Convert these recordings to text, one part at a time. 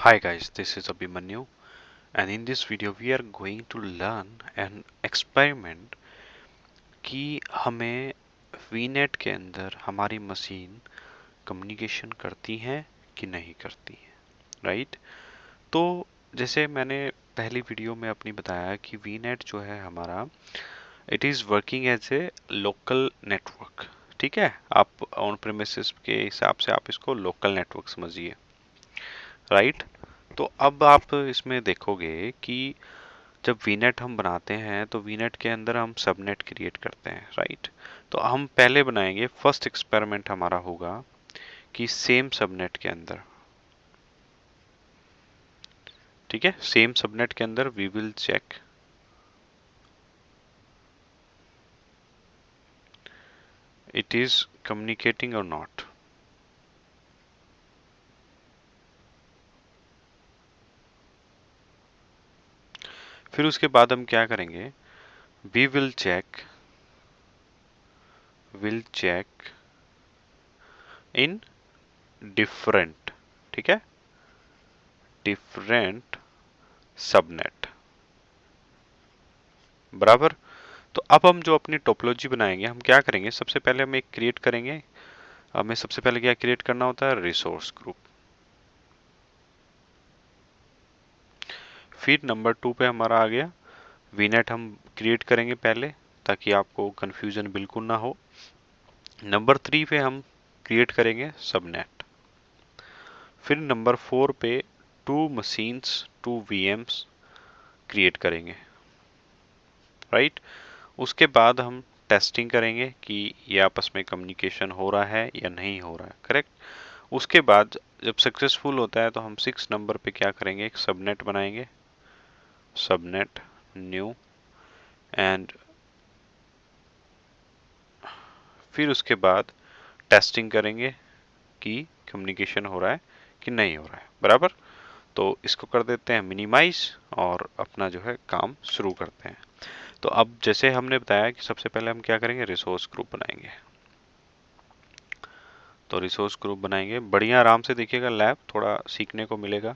Hi guys, this is Abhimanyu, and in this video we are going to learn an experiment कि हमें VNet के अंदर हमारी machine communication करती है कि नहीं करती है, राइट? तो जैसे मैंने पहली वीडियो में अपनी बताया कि VNet जो है हमारा it is working as a local network. ठीक है, आप ऑन प्रेमिसेस के हिसाब से आप इसको लोकल नेटवर्क समझिए, राइट? तो अब आप इसमें देखोगे कि जब वीनेट हम बनाते हैं तो वीनेट के अंदर हम सबनेट क्रिएट करते हैं, राइट? तो हम पहले बनाएंगे, फर्स्ट एक्सपेरिमेंट हमारा होगा कि सेम सबनेट के अंदर, ठीक है, सेम सबनेट के अंदर we will check it is communicating और नॉट। फिर उसके बाद हम क्या करेंगे, we will check in different, ठीक है, डिफरेंट सबनेट, बराबर। तो अब हम जो अपनी टोपोलॉजी बनाएंगे, हम क्या करेंगे, सबसे पहले हम एक क्रिएट करेंगे। हमें सबसे पहले क्या क्रिएट करना होता है, रिसोर्स ग्रुप। फिर नंबर 2 पे हमारा आ गया वीनेट, हम क्रिएट करेंगे पहले ताकि आपको कंफ्यूजन बिल्कुल ना हो। नंबर 3 पे हम क्रिएट करेंगे सबनेट। फिर नंबर 4 पे 2 मशीन्स 2 वीएम्स क्रिएट करेंगे, राइट? उसके बाद हम टेस्टिंग करेंगे कि ये आपस में कम्युनिकेशन हो रहा है या नहीं हो रहा है, करेक्ट? उसके बाद जब सक्सेसफुल होता है तो हम 6 नंबर पे क्या करेंगे, एक सबनेट बनाएंगे, सबनेट न्यू, एंड फिर उसके बाद टेस्टिंग करेंगे कि कम्युनिकेशन हो रहा है कि नहीं हो रहा है, बराबर। तो इसको कर देते हैं मिनिमाइज और अपना जो है काम शुरू करते हैं। तो अब जैसे हमने बताया कि सबसे पहले हम क्या करेंगे, रिसोर्स ग्रुप बनाएंगे। तो रिसोर्स ग्रुप बनाएंगे, बढ़िया आराम से देखिएगा, लैब थोड़ा सीखने को मिलेगा।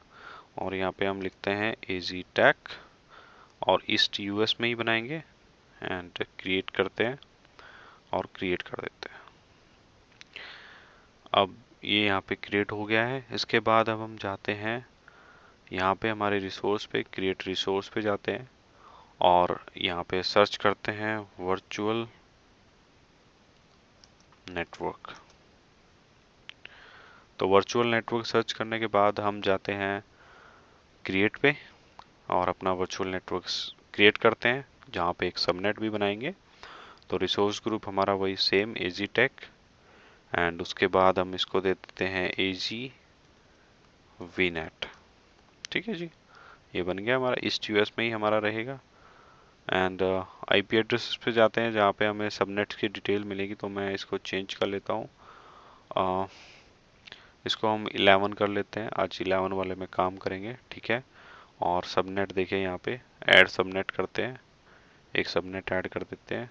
और यहाँ पे हम लिखते हैं एजी टेक और ईस्ट यूएस में ही बनाएंगे, एंड क्रिएट करते हैं और क्रिएट कर देते हैं। अब ये यहाँ पे क्रिएट हो गया है। इसके बाद अब हम जाते हैं यहाँ पे हमारे रिसोर्स पे, क्रिएट रिसोर्स पे जाते हैं और यहाँ पे सर्च करते हैं वर्चुअल नेटवर्क। तो वर्चुअल नेटवर्क सर्च करने के बाद हम जाते हैं क्रिएट पे और अपना वर्चुअल नेटवर्क क्रिएट करते हैं, जहाँ पे एक सबनेट भी बनाएंगे। तो रिसोर्स ग्रुप हमारा वही सेम एजी टेक, एंड उसके बाद हम इसको दे देते हैं एजी वीनेट। ठीक है जी, ये बन गया हमारा, ईस्ट यूएस में ही हमारा रहेगा। एंड आईपी एड्रेस पे जाते हैं जहाँ पे हमें सबनेट की डिटेल मिलेगी। तो मैं इसको चेंज कर लेता हूँ, इसको हम 11 कर लेते हैं, आज 11 वाले में काम करेंगे, ठीक है। और सबनेट देखिए यहाँ पे ऐड सबनेट करते हैं, एक सबनेट ऐड कर देते हैं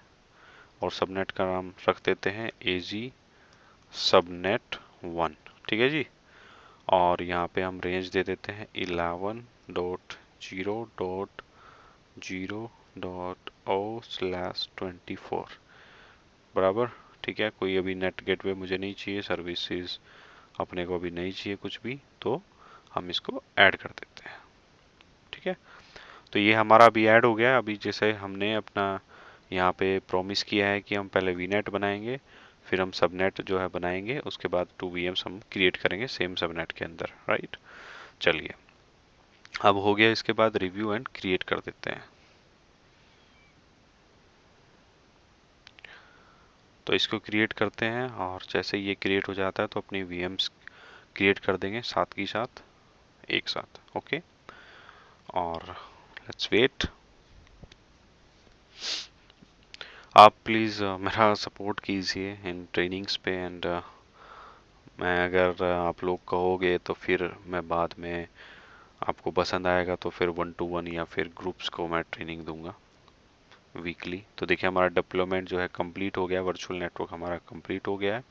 और सबनेट का नाम रख देते हैं एजी सबनेट 1, ठीक है जी। और यहाँ पे हम रेंज दे देते हैं 11.0.0.0/24, बराबर, ठीक है। कोई अभी नेट गेटवे मुझे नहीं चाहिए, सर्विसेज अपने को अभी नहीं चाहिए कुछ भी, तो हम इसको ऐड कर देते हैं, ठीक है। तो ये हमारा अभी ऐड हो गया। अभी जैसे हमने अपना यहाँ पे प्रॉमिस किया है कि हम पहले वीनेट बनाएंगे, फिर हम सबनेट जो है बनाएंगे, उसके बाद 2 वीएम्स हम क्रिएट करेंगे सेम सबनेट के अंदर, राइट? चलिए, अब हो गया। इसके बाद रिव्यू एंड क्रिएट कर देते हैं। तो इसको क्रिएट करते हैं और जैसे ये क्रिएट हो जाता है तो अपनी वीएम्स क्रिएट कर देंगे साथ की साथ, एक साथ, ओके। और लेट्स वेट। आप प्लीज़ मेरा सपोर्ट कीजिए इन ट्रेनिंग्स पे, एंड मैं अगर आप लोग कहोगे तो फिर मैं बाद में आपको पसंद आएगा तो फिर 1-to-1 या फिर ग्रुप्स को मैं ट्रेनिंग दूंगा वीकली। तो देखिए हमारा डिप्लॉयमेंट जो है कंप्लीट हो गया, वर्चुअल नेटवर्क हमारा कंप्लीट हो गया है।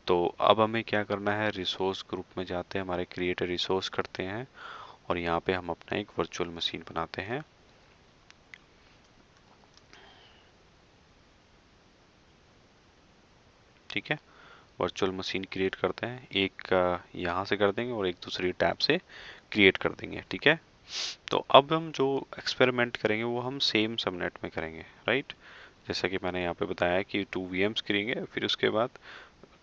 तो अब हमें क्या करना है, रिसोर्स ग्रुप में जाते हैं, हमारे क्रिएट रिसोर्स करते हैं और यहाँ पे हम अपना एक वर्चुअल मशीन बनाते हैं। ठीक है, वर्चुअल मशीन क्रिएट करते हैं, एक यहाँ से कर देंगे और एक दूसरी टैब से क्रिएट कर देंगे। ठीक है, तो अब हम जो एक्सपेरिमेंट करेंगे वो हम सेम सबनेट में करेंगे, राइट। जैसा कि मैंने यहाँ पे बताया कि 2 VMs करेंगे, फिर उसके बाद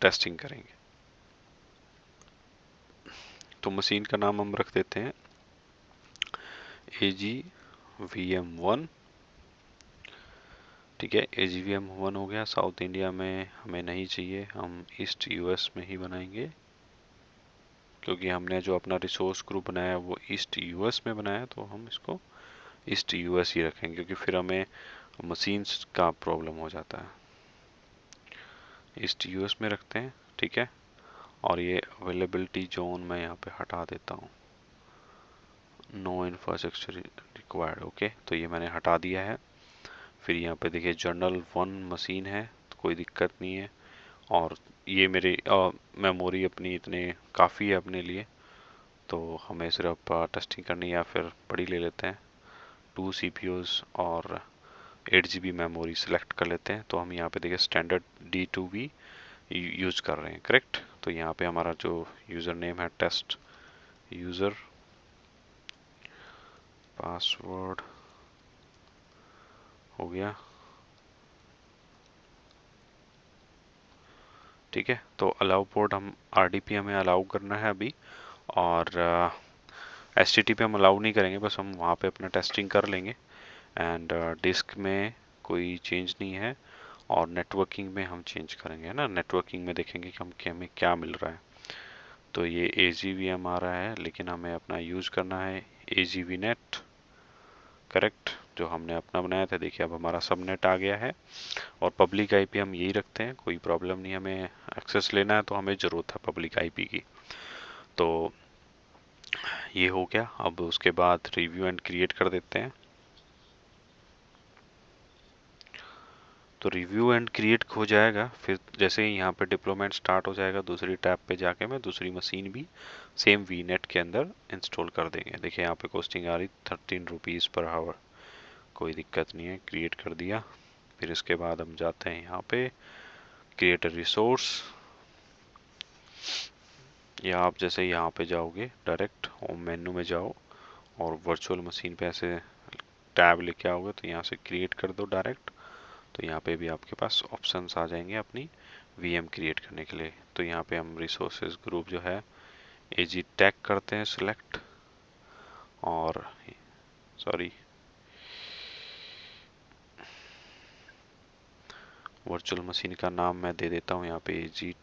टेस्टिंग करेंगे। तो मशीन का नाम हम रख देते हैं AGVM1। ठीक है, AGVM1 हो गया। साउथ इंडिया में हमें नहीं चाहिए, हम ईस्ट US में ही बनाएंगे, क्योंकि हमने जो अपना रिसोर्स ग्रुप बनाया है वो ईस्ट US में बनाया, तो हम इसको ईस्ट US ही रखेंगे, क्योंकि फिर हमें मशीन्स का प्रॉब्लम हो जाता है। ईस्ट US में रखते हैं। ठीक है, और ये अवेलेबिलिटी जोन मैं यहाँ पे हटा देता हूँ, नो इंफ्रास्ट्रक्चर रिक्वायर्ड। ओके, तो ये मैंने हटा दिया है। फिर यहाँ पे देखिए जनरल 1 मशीन है, तो कोई दिक्कत नहीं है। और ये मेरी मेमोरी अपनी इतने काफ़ी है अपने लिए, तो हमें सिर्फ टेस्टिंग करनी है, या फिर बड़ी ले लेते हैं 2 CPUs और 8 GB मेमोरी सेलेक्ट कर लेते हैं। तो हम यहाँ पे देखिए स्टैंडर्ड D2V यूज कर रहे हैं, करेक्ट। तो यहाँ पे हमारा जो यूज़र नेम है टेस्ट यूज़र, पासवर्ड हो गया। ठीक है, तो अलाउ पोर्ट हम RDP हमें अलाउ करना है अभी, और HTTP हम अलाउ नहीं करेंगे, बस हम वहाँ पे अपना टेस्टिंग कर लेंगे। एंड डिस्क में कोई चेंज नहीं है, और नेटवर्किंग में हम चेंज करेंगे, है ना। नेटवर्किंग में देखेंगे कि हमें क्या मिल रहा है। तो ये AGVM आ रहा है, लेकिन हमें अपना यूज करना है AGVNet, करेक्ट, जो हमने अपना बनाया था। देखिए अब हमारा सबनेट आ गया है, और पब्लिक IP हम यही रखते हैं, कोई प्रॉब्लम नहीं। हमें एक्सेस लेना है तो हमें ज़रूरत है पब्लिक IP की। तो ये हो गया। अब उसके बाद रिव्यू एंड क्रिएट कर देते हैं। तो रिव्यू एंड क्रिएट हो जाएगा, फिर जैसे ही यहाँ पे डिप्लॉयमेंट स्टार्ट हो जाएगा, दूसरी टैब पे जाके मैं दूसरी मशीन भी सेम VNet के अंदर इंस्टॉल कर देंगे। देखिए यहाँ पे कॉस्टिंग आ रही 13 रुपीज़ पर आवर, कोई दिक्कत नहीं है, क्रिएट कर दिया। फिर इसके बाद हम जाते हैं यहाँ पे क्रिएट रिसोर्स, या आप जैसे यहाँ पे जाओगे डायरेक्ट होम मेन्यू में जाओ और वर्चुअल मशीन पे ऐसे टैब लेके आओगे, तो यहाँ से क्रिएट कर दो डायरेक्ट। तो यहाँ पे भी आपके पास ऑप्शंस आ जाएंगे अपनी VM क्रिएट करने के लिए। तो यहाँ पे हम रिसोर्सेज ग्रुप जो है AG टैग करते हैं सिलेक्ट, और सॉरी वर्चुअल मशीन का नाम मैं दे देता हूँ यहाँ पे AGVM2,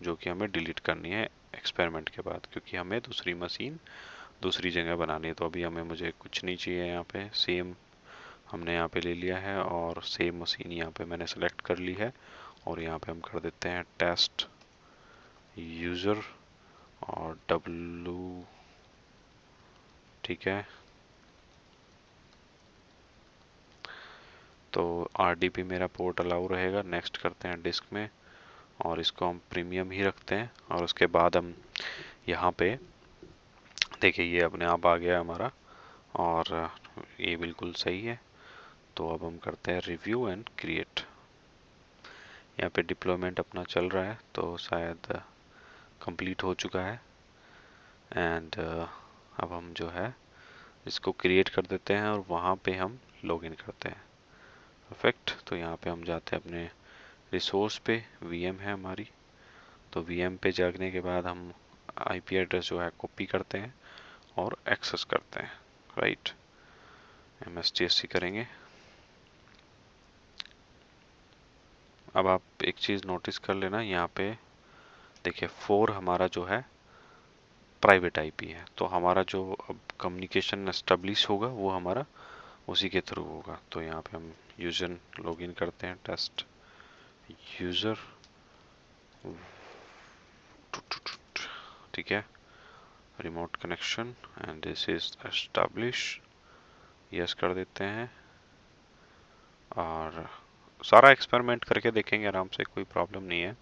जो कि हमें डिलीट करनी है एक्सपेरिमेंट के बाद, क्योंकि हमें दूसरी मशीन दूसरी जगह बनानी है। तो अभी हमें मुझे कुछ नहीं चाहिए, यहाँ पे सेम हमने यहाँ पे ले लिया है, और सेम मशीन यहाँ पे मैंने सेलेक्ट कर ली है। और यहाँ पे हम कर देते हैं टेस्ट यूज़र और W। ठीक है, तो RDP मेरा पोर्ट अलाउ रहेगा। नेक्स्ट करते हैं डिस्क में, और इसको हम प्रीमियम ही रखते हैं। और उसके बाद हम यहाँ पे देखिए ये अपने आप आ गया हमारा, और ये बिल्कुल सही है। तो अब हम करते हैं रिव्यू एंड क्रिएट। यहाँ पे डिप्लॉयमेंट अपना चल रहा है, तो शायद कंप्लीट हो चुका है। एंड अब हम जो है इसको क्रिएट कर देते हैं, और वहाँ पे हम लॉगिन करते हैं। परफेक्ट, तो यहाँ पे हम जाते हैं अपने रिसोर्स पे, VM है हमारी। तो VM पे जाने के बाद हम IP एड्रेस जो है कॉपी करते हैं और एक्सेस करते हैं, राइट। MSTSC करेंगे। अब आप एक चीज़ नोटिस कर लेना, यहाँ पे देखिए 4 हमारा जो है प्राइवेट IP है। तो हमारा जो अब कम्युनिकेशन एस्टेब्लिश होगा वो हमारा उसी के थ्रू होगा। तो यहाँ पे हम यूजर लॉगिन करते हैं, टेस्ट यूज़र, ठीक है, remote connection and this is establish, yes कर देते हैं। और सारा एक्सपेरिमेंट करके देखेंगे आराम से, कोई प्रॉब्लम नहीं है,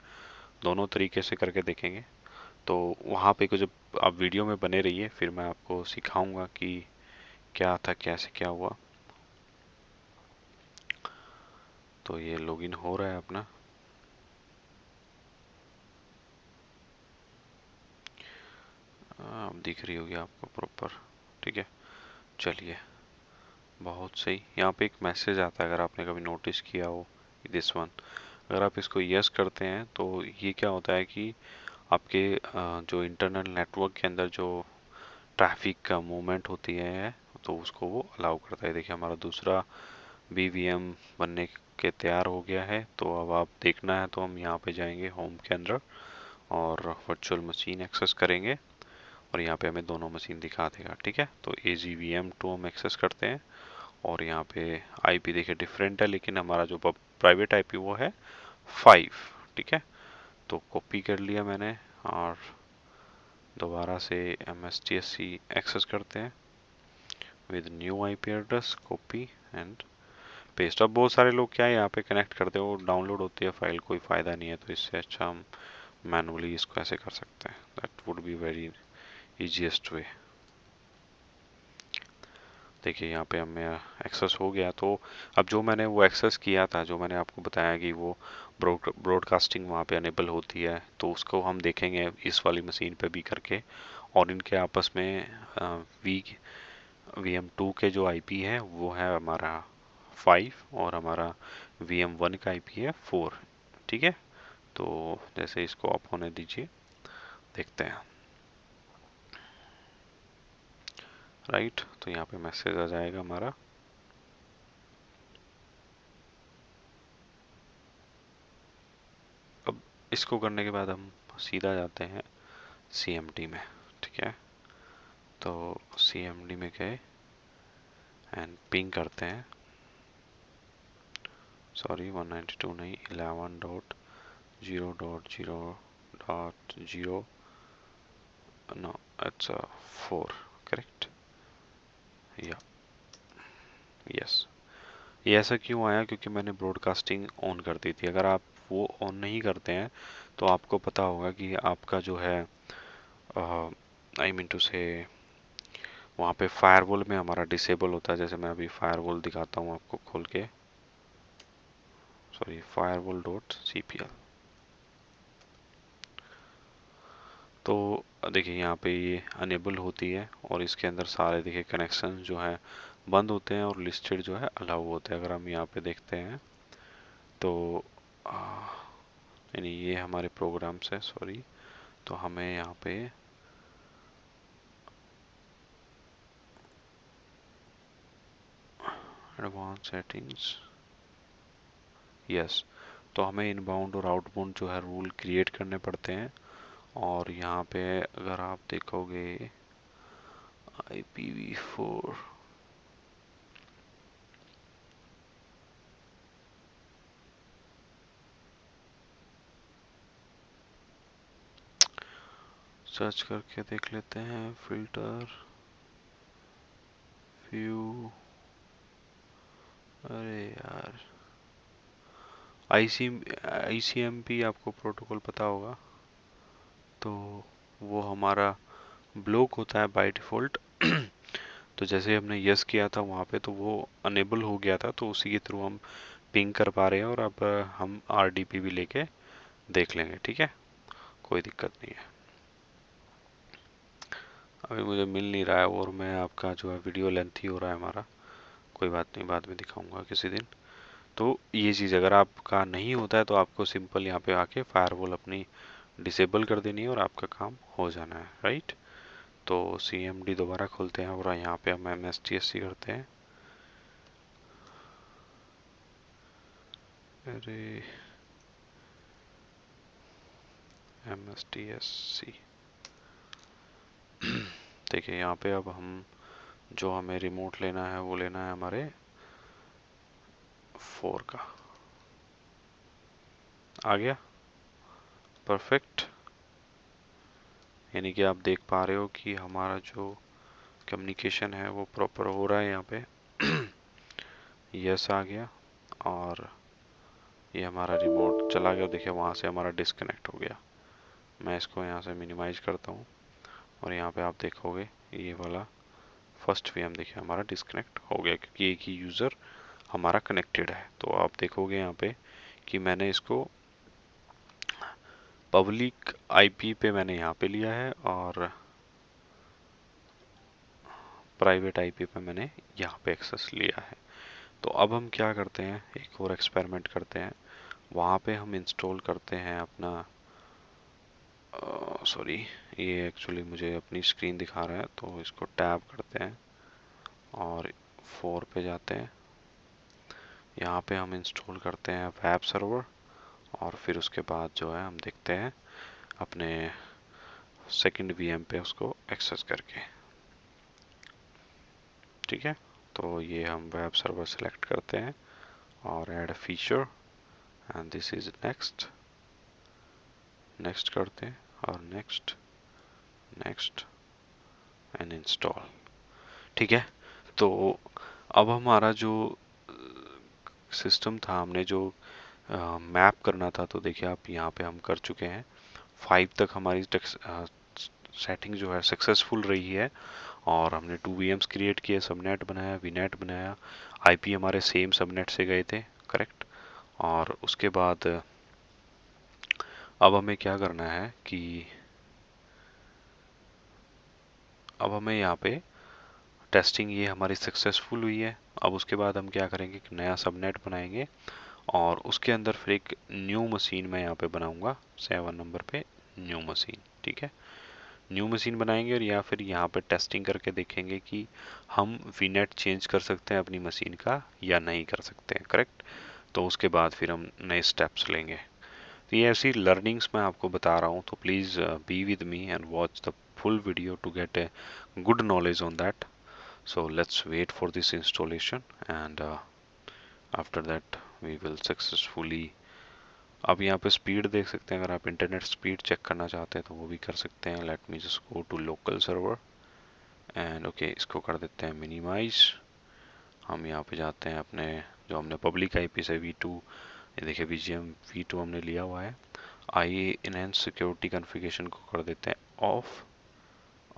दोनों तरीके से करके देखेंगे। तो वहाँ पे कुछ, जब आप वीडियो में बने रहिए, फिर मैं आपको सिखाऊंगा कि क्या था, कैसे क्या हुआ। तो ये लॉगिन हो रहा है अपना। दिख रही होगी आपको प्रॉपर, ठीक है। चलिए, बहुत सही। यहाँ पे एक मैसेज आता है, अगर आपने कभी नोटिस किया हो, दिस वन। अगर आप इसको यस करते हैं तो ये क्या होता है कि आपके जो इंटरनल नेटवर्क के अंदर जो ट्रैफिक का मूवमेंट होती है, तो उसको वो अलाउ करता है। देखिए, हमारा दूसरा BVM बनने के तैयार हो गया है। तो अब आप देखना है तो हम यहाँ पे जाएंगे होम के अंदर और वर्चुअल मशीन एक्सेस करेंगे, और यहाँ पे हमें दोनों मशीन दिखा देगा, ठीक है। तो AGVM2 हम एक्सेस करते हैं, और यहाँ पे IP देखिए डिफरेंट है, लेकिन हमारा जो प्राइवेट IP वो है 5, ठीक है। तो कॉपी कर लिया मैंने, और दोबारा से MSTSC एक्सेस करते हैं with new IP address, copy and paste. अब बहुत सारे लोग क्या है यहाँ पे कनेक्ट करते हो, डाउनलोड होती है फाइल, कोई फ़ायदा नहीं है। तो इससे अच्छा हम मैनुअली इसको ऐसे कर सकते हैं, that would be very easiest way. देखिए, यहाँ पे हमें एक्सेस हो गया। तो अब जो मैंने वो एक्सेस किया था, जो मैंने आपको बताया कि वो ब्रॉडकास्टिंग वहाँ पे अनेबल होती है, तो उसको हम देखेंगे इस वाली मशीन पे भी करके। और इनके आपस में VM2 के जो IP है वो है हमारा 5, और हमारा VM1 का IP है 4, ठीक है। तो जैसे इसको ऑफ होने दीजिए, देखते हैं। राइट, तो यहाँ पे मैसेज आ जाएगा हमारा। अब इसको करने के बाद हम सीधा जाते हैं CMD में, ठीक है। तो CMD में गए एंड पिंग करते हैं, सॉरी 192 नहीं, 11.0.0.0, नो इट्स 4, करेक्ट, या यस। ये ऐसा क्यों आया, क्योंकि मैंने ब्रॉडकास्टिंग ऑन कर दी थी। अगर आप वो ऑन नहीं करते हैं तो आपको पता होगा कि आपका जो है, आई मीन टू से, वहाँ पे फायरवॉल में हमारा डिसेबल होता है। जैसे मैं अभी फायरवॉल दिखाता हूँ आपको खोल के, सॉरी, firewall.cpl। तो देखिए, यहाँ पे ये अनेबल होती है, और इसके अंदर सारे देखिए कनेक्शन जो है बंद होते हैं, और लिस्टेड जो है अलाउ होते हैं। अगर हम यहाँ पे देखते हैं तो यानी ये हमारे प्रोग्राम्स है, सॉरी। तो हमें यहाँ पे एडवांस सेटिंग्स, यस। तो हमें इनबाउंड और आउटबाउंड जो है रूल क्रिएट करने पड़ते हैं। और यहाँ पे अगर आप देखोगे IPv4, सर्च करके देख लेते हैं, फिल्टर व्यू, अरे यार, ICMP आपको प्रोटोकॉल पता होगा। तो वो हमारा ब्लॉक होता है बाय डिफ़ॉल्ट। तो जैसे हमने यस किया था वहाँ पे, तो वो अनेबल हो गया था, तो उसी के थ्रू हम पिंग कर पा रहे हैं। और अब हम RDP भी लेके देख लेंगे, ठीक है, कोई दिक्कत नहीं है। अभी मुझे मिल नहीं रहा है, और मैं आपका जो है वीडियो लेंथी हो रहा है हमारा, कोई बात नहीं, बाद में दिखाऊंगा किसी दिन। तो ये चीज़ अगर आपका नहीं होता है तो आपको सिंपल यहाँ पे आके फायरवॉल अपनी डिसेबल कर देनी है, और आपका काम हो जाना है, राइट। तो CMD दोबारा खोलते हैं, और यहाँ पे हम MSTSC करते हैं। अरे, MSTSC, देखिए यहाँ पे अब हम जो हमें रिमोट लेना है वो लेना है हमारे 4 का। आ गया, परफेक्ट। यानी कि आप देख पा रहे हो कि हमारा जो कम्युनिकेशन है वो प्रॉपर हो रहा है। यहाँ पे यस आ गया, और ये हमारा रिमोट चला गया, देखिए वहाँ से हमारा डिस्कनेक्ट हो गया। मैं इसको यहाँ से मिनिमाइज करता हूँ और यहाँ पे आप देखोगे ये वाला फर्स्ट VM देखिए हमारा डिस्कनेक्ट हो गया, क्योंकि एक ही यूज़र हमारा कनेक्टेड है। तो आप देखोगे यहाँ पे कि मैंने इसको पब्लिक IP पे मैंने यहाँ पे लिया है और प्राइवेट IP पे मैंने यहाँ पे एक्सेस लिया है। तो अब हम क्या करते हैं, एक और एक्सपेरिमेंट करते हैं। वहाँ पे हम इंस्टॉल करते हैं अपना, सॉरी ये एक्चुअली मुझे अपनी स्क्रीन दिखा रहा है, तो इसको टैब करते हैं और 4 पे जाते हैं। यहाँ पे हम इंस्टॉल करते हैं वेब सर्वर और फिर उसके बाद जो है हम देखते हैं अपने सेकंड VM पे उसको एक्सेस करके। ठीक है, तो ये हम वेब सर्वर सेलेक्ट करते हैं और add feature and this is next, next करते हैं और नेक्स्ट, नेक्स्ट एंड इंस्टॉल। ठीक है, तो अब हमारा जो सिस्टम था, हमने जो मैप करना था, तो देखिए आप यहाँ पे हम कर चुके हैं। 5 तक हमारी सेटिंग जो है सक्सेसफुल रही है और हमने 2 VMs क्रिएट किए, सबनेट बनाया, VNet बनाया, IP हमारे सेम सबनेट से गए थे, करेक्ट। और उसके बाद अब हमें क्या करना है कि अब हमें यहाँ पे टेस्टिंग ये हमारी सक्सेसफुल हुई है। अब उसके बाद हम क्या करेंगे कि नया सबनेट बनाएंगे और उसके अंदर फिर एक न्यू मशीन मैं यहाँ पे बनाऊंगा 7 नंबर पे, न्यू मशीन। ठीक है, न्यू मशीन बनाएंगे और या फिर यहाँ पे टेस्टिंग करके देखेंगे कि हम VNet चेंज कर सकते हैं अपनी मशीन का या नहीं कर सकते हैं, करेक्ट। तो उसके बाद फिर हम नए स्टेप्स लेंगे। तो ये ऐसी लर्निंग्स मैं आपको बता रहा हूँ, तो please be with me and watch the full video to get a good knowledge on that. So let's wait for this installation and after that we will successfully। अब यहाँ पे स्पीड देख सकते हैं, अगर आप इंटरनेट स्पीड चेक करना चाहते हैं तो वो भी कर सकते हैं। Let me just go to local server and okay, इसको कर देते हैं मिनिमाइज। हम यहाँ पे जाते हैं अपने जो हमने पब्लिक IP से V2, ये देखिए BGM V2 हमने लिया हुआ है। आइए इनहेंस सिक्योरिटी कॉन्फ़िगरेशन को कर देते हैं ऑफ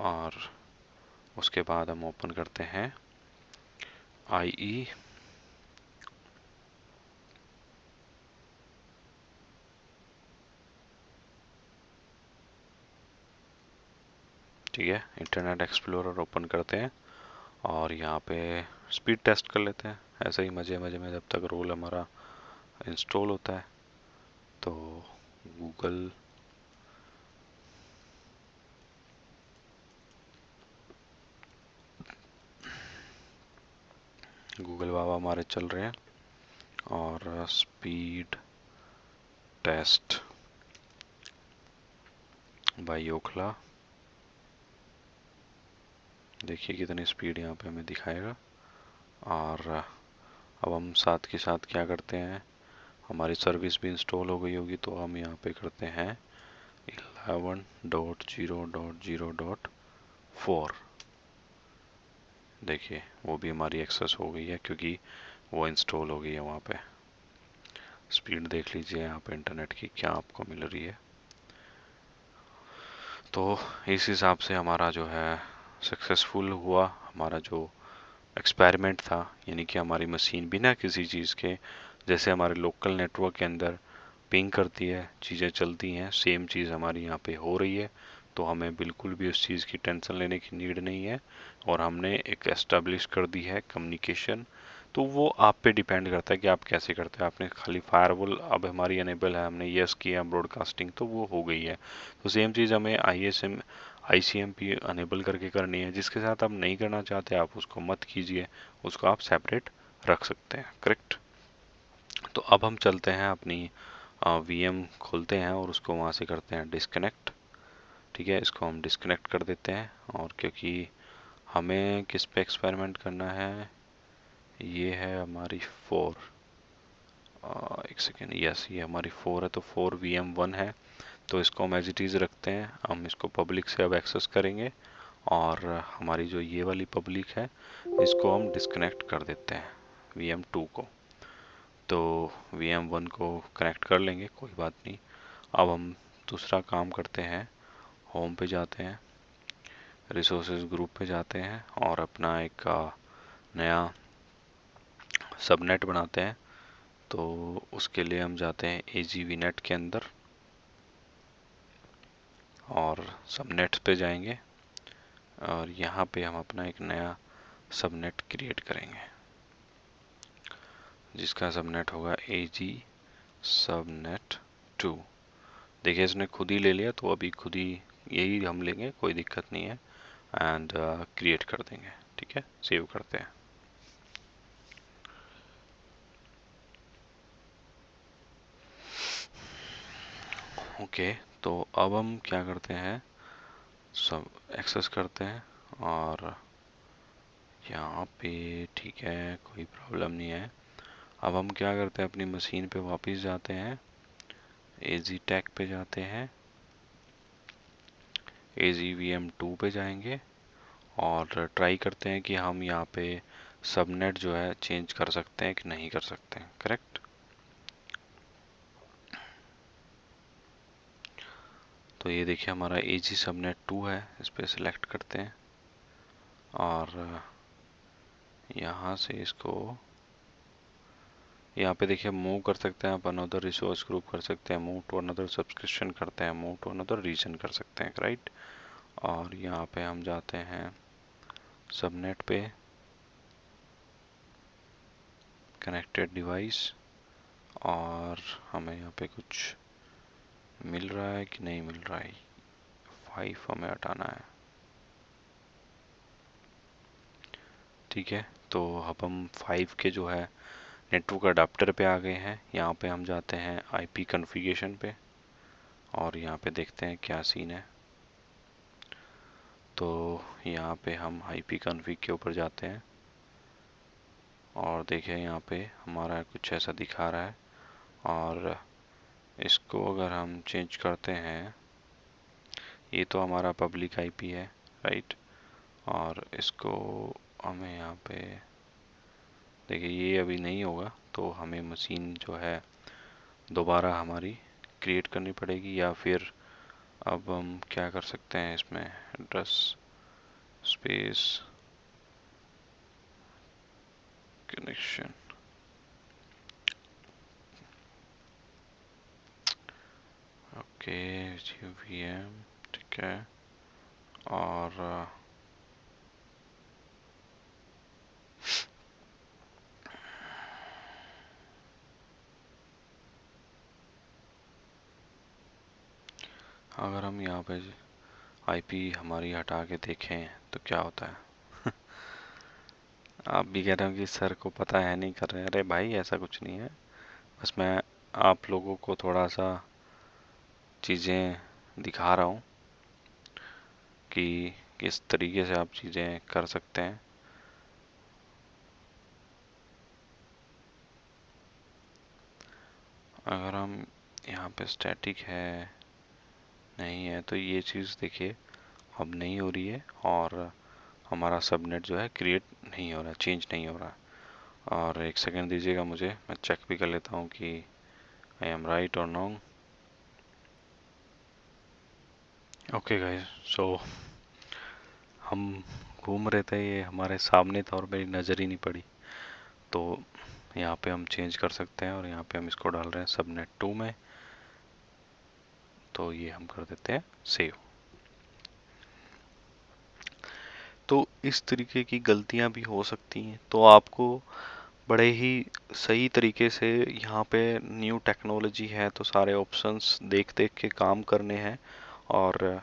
और उसके बाद हम ओपन करते हैं IE। ठीक है, इंटरनेट एक्सप्लोरर ओपन करते हैं और यहाँ पे स्पीड टेस्ट कर लेते हैं, ऐसे ही मज़े मज़े में, जब तक रोल हमारा इंस्टॉल होता है। तो गूगल गूगल बाबा हमारे चल रहे हैं और स्पीड टेस्ट बाय ओखला, देखिए कितनी स्पीड यहाँ पे हमें दिखाएगा। और अब हम साथ के साथ क्या करते हैं, हमारी सर्विस भी इंस्टॉल हो गई होगी, तो हम यहाँ पे करते हैं 11.0.0.4। देखिए वो भी हमारी एक्सेस हो गई है क्योंकि वो इंस्टॉल हो गई है वहाँ पे। स्पीड देख लीजिए यहाँ पे इंटरनेट की क्या आपको मिल रही है। तो इस हिसाब से हमारा जो है सक्सेसफुल हुआ हमारा जो एक्सपेरिमेंट था, यानी कि हमारी मशीन बिना किसी चीज़ के, जैसे हमारे लोकल नेटवर्क के अंदर पिंग करती है, चीज़ें चलती हैं, सेम चीज़ हमारी यहाँ पे हो रही है। तो हमें बिल्कुल भी उस चीज़ की टेंशन लेने की नीड नहीं है और हमने एक एस्टेब्लिश कर दी है कम्युनिकेशन। तो वो आप पे डिपेंड करता है कि आप कैसे करते हैं। आपने खाली फायरवॉल अब हमारी अनेबल है, हमने यस किया ब्रॉडकास्टिंग, तो वो हो गई है। तो सेम चीज़ हमें ICMP अनेबल करके करनी है। जिसके साथ आप नहीं करना चाहते आप उसको मत कीजिए, उसको आप सेपरेट रख सकते हैं, करेक्ट। तो अब हम चलते हैं अपनी VM खोलते हैं और उसको वहाँ से करते हैं डिस्कनेक्ट। ठीक है, इसको हम डिस्कनेक्ट कर देते हैं और क्योंकि हमें किस पे एक्सपेरिमेंट करना है, ये है हमारी 4, एक सेकेंड, यस ये हमारी 4 है, तो 4 VM1 है। तो इसको हम एज इट इज़ रखते हैं, हम इसको पब्लिक से अब एक्सेस करेंगे और हमारी जो ये वाली पब्लिक है इसको हम डिस्कनेक्ट कर देते हैं VM2 को। तो VM1 को कनेक्ट कर लेंगे, कोई बात नहीं। अब हम दूसरा काम करते हैं, होम पे जाते हैं, रिसोर्सेज ग्रुप पे जाते हैं और अपना एक नया सबनेट बनाते हैं। तो उसके लिए हम जाते हैं AGVNet के अंदर और सबनेट्स पे जाएंगे और यहाँ पे हम अपना एक नया सबनेट क्रिएट करेंगे जिसका सबनेट होगा AG सबनेट 2। देखिए इसने खुद ही ले लिया, तो अभी खुद ही यही हम लेंगे, कोई दिक्कत नहीं है। एंड क्रिएट कर देंगे, ठीक है, सेव करते हैं। ओके, तो अब हम क्या करते हैं, सब एक्सेस करते हैं और यहाँ पे ठीक है, कोई प्रॉब्लम नहीं है। अब हम क्या करते हैं, अपनी मशीन पे वापस जाते हैं, AG टैग पे जाते हैं, AGVM2 पे जाएंगे और ट्राई करते हैं कि हम यहाँ पे सबनेट जो है चेंज कर सकते हैं कि नहीं कर सकते हैं। करेक्ट, तो ये देखिए हमारा AG सबनेट 2 है, इस पर सिलेक्ट करते हैं और यहाँ से इसको यहाँ पे देखिए मूव कर सकते हैं आप, अनदर रिसोर्स ग्रुप कर सकते हैं, मूव टू अनदर सब्सक्रिप्शन करते हैं, मूव टू अनदर रीजन कर सकते हैं, राइट। और यहाँ पे हम जाते हैं सबनेट पे, कनेक्टेड डिवाइस, और हमें यहाँ पे कुछ मिल रहा है कि नहीं मिल रहा है, 5 हमें हटाना है, ठीक है। तो अब हम 5 के जो है नेटवर्क अडाप्टर पे आ गए हैं। यहाँ पे हम जाते हैं IP कॉन्फ़िगरेशन पे और यहाँ पे देखते हैं क्या सीन है। तो यहाँ पे हम IP कॉन्फ़िग के ऊपर जाते हैं और देखें यहाँ पे हमारा कुछ ऐसा दिखा रहा है और इसको अगर हम चेंज करते हैं, ये तो हमारा पब्लिक IP है, राइट। और इसको हमें यहाँ पे देखिए ये अभी नहीं होगा, तो हमें मशीन जो है दोबारा हमारी क्रिएट करनी पड़ेगी, या फिर अब हम क्या कर सकते हैं, इसमें address space connection, okay VM, ठीक है। और अगर हम यहाँ पे IP हमारी हटा के देखें तो क्या होता है आप भी कह रहे हो कि सर को पता है नहीं कर रहे हैं, अरे भाई ऐसा कुछ नहीं है, बस मैं आप लोगों को थोड़ा सा चीज़ें दिखा रहा हूँ कि किस तरीके से आप चीज़ें कर सकते हैं। अगर हम यहाँ पे स्टैटिक है नहीं है, तो ये चीज़ देखिए अब नहीं हो रही है और हमारा सबनेट जो है क्रिएट नहीं हो रहा, चेंज नहीं हो रहा। और एक सेकंड दीजिएगा मुझे, मैं चेक भी कर लेता हूँ कि आई एम राइट और रॉन्ग। ओके गाइस, सो हम घूम रहे थे, ये हमारे सामने था और मेरी नज़र ही नहीं पड़ी। तो यहाँ पे हम चेंज कर सकते हैं और यहाँ पे हम इसको डाल रहे हैं सबनेट 2 में, तो ये हम कर देते हैं सेव। तो इस तरीके की गलतियाँ भी हो सकती हैं, तो आपको बड़े ही सही तरीके से यहाँ पे न्यू टेक्नोलॉजी है तो सारे ऑप्शंस देख देख के काम करने हैं। और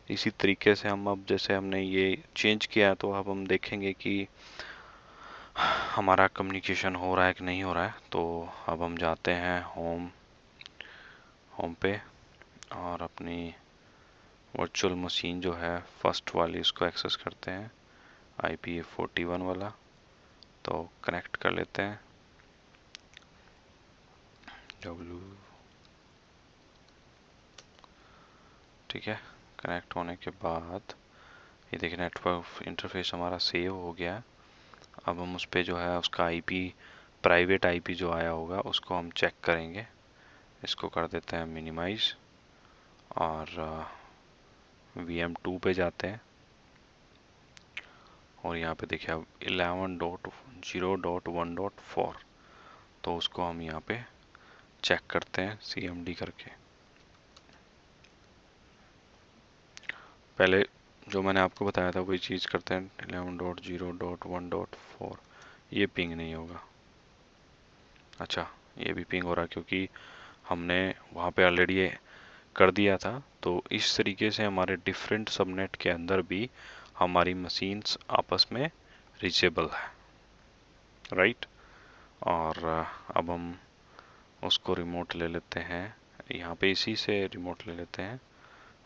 इसी तरीके से हम अब जैसे हमने ये चेंज किया है, तो अब हम देखेंगे कि हमारा कम्युनिकेशन हो रहा है कि नहीं हो रहा है। तो अब हम जाते हैं होम पे और अपनी वर्चुअल मशीन जो है फर्स्ट वाली उसको एक्सेस करते हैं, IP41 वाला, तो कनेक्ट कर लेते हैं W, ठीक है। कनेक्ट होने के बाद ये देखिए नेटवर्क इंटरफेस हमारा सेव हो गया। अब हम उस पर जो है उसका IP प्राइवेट आईपी जो आया होगा उसको हम चेक करेंगे। इसको कर देते हैं मिनिमाइज और VM2 पे जाते हैं और यहाँ पे देखिए अब 11.0.1.4 तो उसको हम यहाँ पे चेक करते हैं CMD करके। पहले जो मैंने आपको बताया था वही चीज़ करते हैं। 11.0.1.4 ये पिंग नहीं होगा। अच्छा, ये भी पिंग हो रहा है क्योंकि हमने वहाँ पे ऑलरेडी कर दिया था। तो इस तरीके से हमारे डिफरेंट सबनेट के अंदर भी हमारी मशीन्स आपस में रीचेबल है, राइट। और अब हम उसको रिमोट ले लेते हैं, यहाँ पे इसी से रिमोट ले लेते हैं,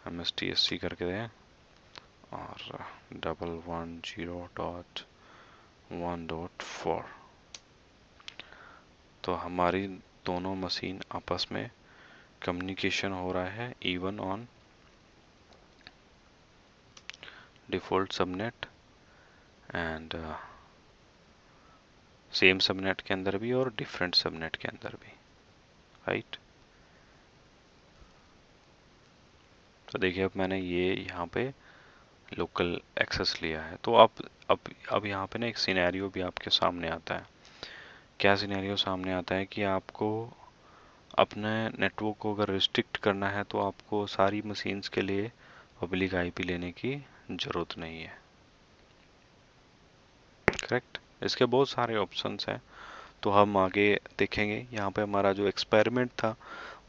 MSTSC करके दें और 110.1.4 तो हमारी दोनों मशीन आपस में कम्युनिकेशन हो रहा है even on default subnet and same subnet के अंदर भी और डिफरेंट सबनेट के अंदर भी, राइट। तो देखिए अब मैंने ये यहाँ पे लोकल एक्सेस लिया है। तो अब यहाँ पे ना एक सिनेरियो भी आपके सामने आता है। क्या सिनेरियो सामने आता है कि आपको अपने नेटवर्क को अगर रिस्ट्रिक्ट करना है तो आपको सारी मशीन्स के लिए पब्लिक आईपी लेने की ज़रूरत नहीं है, करेक्ट। इसके बहुत सारे ऑप्शंस हैं, तो हम आगे देखेंगे। यहाँ पे हमारा जो एक्सपेरिमेंट था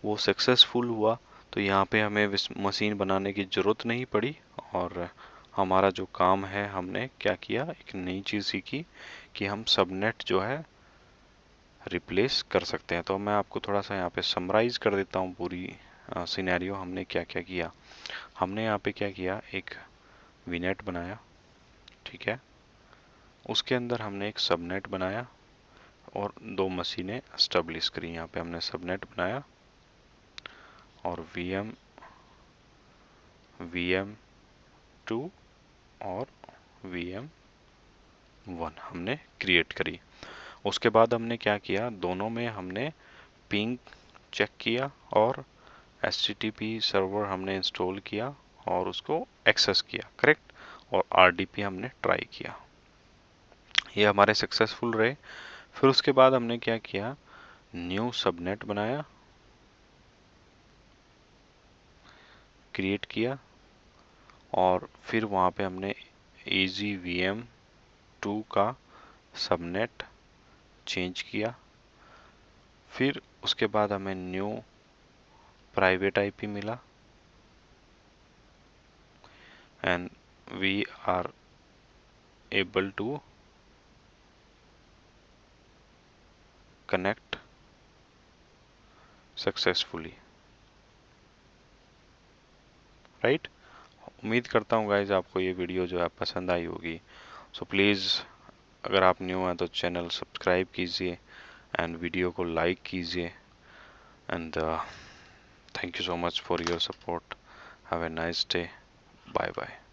वो सक्सेसफुल हुआ, तो यहाँ पे हमें मशीन बनाने की ज़रूरत नहीं पड़ी और हमारा जो काम है हमने क्या किया, एक नई चीज़ सीखी कि हम सबनेट जो है रिप्लेस कर सकते हैं। तो मैं आपको थोड़ा सा यहाँ पे समराइज कर देता हूँ पूरी सिनेरियो हमने क्या क्या किया। हमने यहाँ पे क्या किया, एक वीनेट बनाया, ठीक है। उसके अंदर हमने एक सबनेट बनाया और दो मशीनें एस्टेब्लिश करी। यहाँ पे हमने सबनेट बनाया और VM2 और VM1 हमने क्रिएट करी। उसके बाद हमने क्या किया, दोनों में हमने पिंग चेक किया और HTTP सर्वर हमने इंस्टॉल किया और उसको एक्सेस किया, करेक्ट। और RDP हमने ट्राई किया, ये हमारे सक्सेसफुल रहे। फिर उसके बाद हमने क्या किया, न्यू सबनेट बनाया, क्रिएट किया और फिर वहाँ पे हमने EasyVM2 का सबनेट चेंज किया। फिर उसके बाद हमें न्यू प्राइवेट आईपी मिला and we are able to connect successfully, right. उम्मीद करता हूँ गाइज आपको ये वीडियो जो है पसंद आई होगी। सो प्लीज़ अगर आप न्यू हैं तो चैनल सब्सक्राइब कीजिए एंड वीडियो को लाइक कीजिए and thank you so much for your support. Have a nice day. Bye bye.